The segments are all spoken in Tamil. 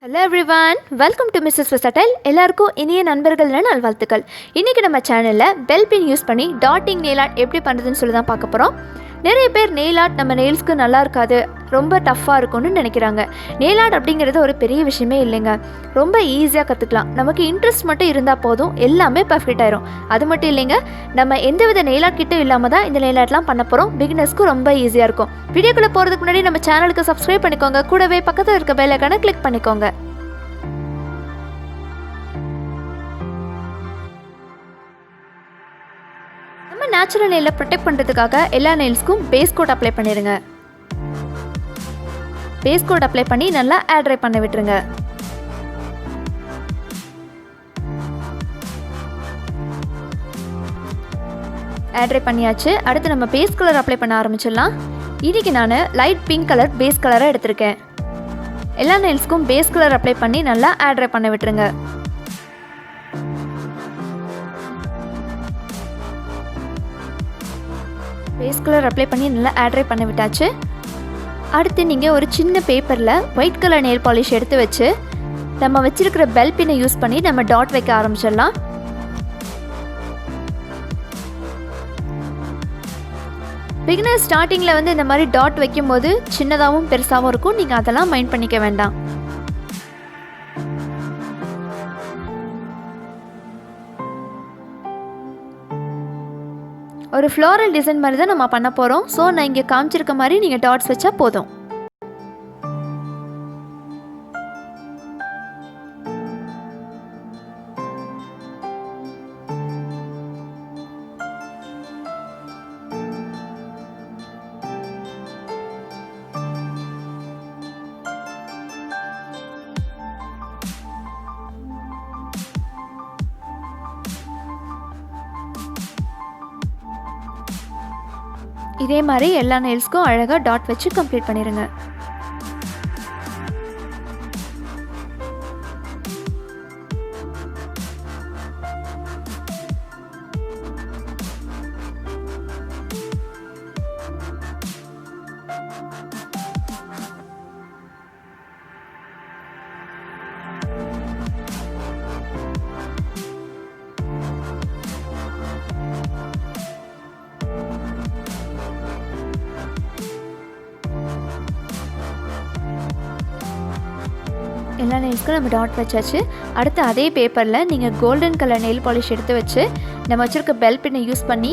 Hello everyone, welcome to Mrs Versatile. எல்லாருக்கும் இனிய நண்பர்கள் நல்வாழ்த்துக்கள். இன்றைக்கி நம்ம சேனலில் பெல் பின் யூஸ் பண்ணி டாட்டிங் நெயில் ஆர்ட் எப்படி பண்ணுறதுன்னு சொல்லி தான் பார்க்க போகிறோம். நிறைய பேர் நெயில் ஆர்ட் நம்ம நெயில்ஸ்க்கு நல்லா இருக்காது, ரொம்ப டஃப்பாக இருக்கும்னு நினைக்கிறாங்க. நெயில் ஆர்ட் அப்படிங்கிறது ஒரு பெரிய விஷயமே இல்லைங்க, ரொம்ப ஈஸியாக கற்றுக்கலாம். நமக்கு இன்ட்ரெஸ்ட் மட்டும் இருந்தால் போதும், எல்லாமே பர்ஃபெக்ட் ஆயிரும். அது மட்டும் இல்லைங்க, நம்ம எந்தவித நெயில் ஆர்ட் கிட்டும் இல்லாமல் தான் இந்த நெயில் ஆர்ட்லாம் பண்ண போகிறோம். பிகினர்ஸ்க்கு ரொம்ப ஈஸியாக இருக்கும். வீடியோக்குள்ளே போகிறதுக்கு முன்னாடி நம்ம சேனலுக்கு சப்ஸ்கிரைப் பண்ணிக்கோங்க, கூடவே பக்கத்தில் இருக்க பெல் ஐகானை கிளிக் பண்ணிக்கோங்க. நம்ம நேச்சுரல் நெயிலை ப்ரொடெக்ட் பண்ணுறதுக்காக எல்லா நெயில்ஸ்க்கும் பேஸ் கோட் அப்ளை பண்ணிடுங்க. பேஸ் கோட் அப்ளை பண்ணி நல்லா ஏர் ட்ரை பண்ண விட்டுருங்க. ஏர் ட்ரை பண்ணியாச்சு. அடுத்து நம்ம பேஸ் கலர் அப்ளை பண்ண ஆரம்பிச்சிடலாம். இன்றைக்கி நான் லைட் பிங்க் கலர் பேஸ் கலராக எடுத்திருக்கேன். எல்லா நெயில்ஸ்க்கும் பேஸ் கலர் அப்ளை பண்ணி நல்லா ஏர் ட்ரை பண்ண விட்டுருங்க. பேஸ் கலர் அப்ளை பண்ணி நல்லா ஏர் ட்ரை பண்ண விட்டாச்சு. அடுத்து நீங்கள் ஒரு சின்ன பேப்பரில் ஒயிட் கலர் நெயில் பாலிஷ் எடுத்து வச்சு நம்ம வச்சுருக்கிற பெல் பின்னை யூஸ் பண்ணி நம்ம டாட் வைக்க ஆரம்பிச்சிடலாம். பிகினர் ஸ்டார்டிங்கில் இந்த மாதிரி டாட் வைக்கும்போது சின்னதாகவும் பெருசாகவும் இருக்கும், நீங்கள் அதெல்லாம் மைண்ட் பண்ணிக்க வேண்டாம். ஒரு ஃப்ளோரல் டிசைன் மாதிரி தான் நம்ம பண்ண போகிறோம். ஸோ நான் இங்கே காமிச்சிருக்க மாதிரி நீங்கள் டாட்ஸ் வச்சா போதும். இதே மாதிரி எல்லா நெயில்ஸ்க்கும் அழகாக டாட் வச்சு கம்ப்ளீட் பண்ணிடுங்க. எல்லா நெயில்ஸ்க்கும் நம்ம டாட் வச்சாச்சு. அடுத்து அதே பேப்பரில் நீங்கள் கோல்டன் கலர் நெயில் பாலிஷ் எடுத்து வச்சு நம்ம வச்சுருக்க பெல் பின்னை யூஸ் பண்ணி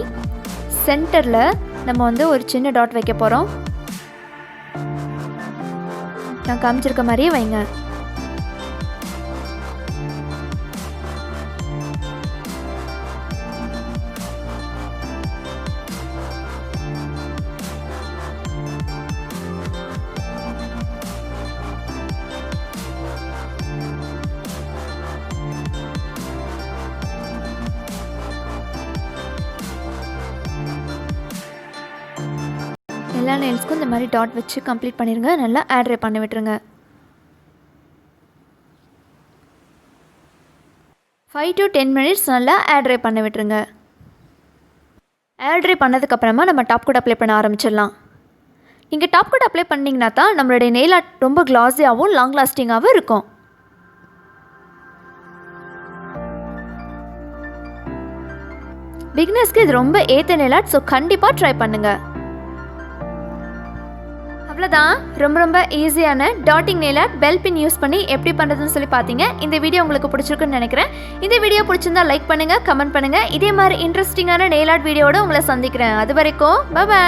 சென்டரில் நம்ம ஒரு சின்ன டாட் வைக்க போகிறோம். நான் காமிச்சிருக்க மாதிரியே வைங்க. எல்லா நெயில்ஸ்க்கும் இந்த மாதிரி டாட் வச்சு கம்ப்ளீட் பண்ணிடுங்க. நல்லா ஏர் ட்ரை பண்ண விட்டுருங்க. 5 to 10 minutes நல்லா ஏர் ட்ரை பண்ண விட்டுருங்க. ஏர் ட்ரை பண்ணதுக்கப்புறமா நம்ம டாப் கோட் அப்ளை பண்ண ஆரம்பிச்சிடலாம். நீங்கள் டாப் கோட் அப்ளை பண்ணிங்கன்னா தான் நம்மளுடைய நெயில் ஆர்ட் ரொம்ப கிளாஸியாகவும் லாங் லாஸ்டிங்காகவும் இருக்கும். பிகினர்ஸ்க்கு இது ரொம்ப ஏற்ற நெயில் ஆர்ட். ஸோ கண்டிப்பாக ட்ரை பண்ணுங்கள். அவ்வளோதான், ரொம்ப ஈஸியான dotting nail art bell pin use பண்ணி எப்படி பண்ணுறதுன்னு சொல்லி பார்த்தீங்க. இந்த வீடியோ உங்களுக்கு பிடிச்சிருக்குன்னு நினைக்கிறேன். இந்த வீடியோ பிடிச்சிருந்தா லைக் பண்ணுங்கள், கமெண்ட் பண்ணுங்கள். இதே மாதிரி இன்ட்ரெஸ்டிங்கான நெயில் ஆர்ட் வீடியோட உங்களை சந்திக்கிறேன். அது வரைக்கும் பை.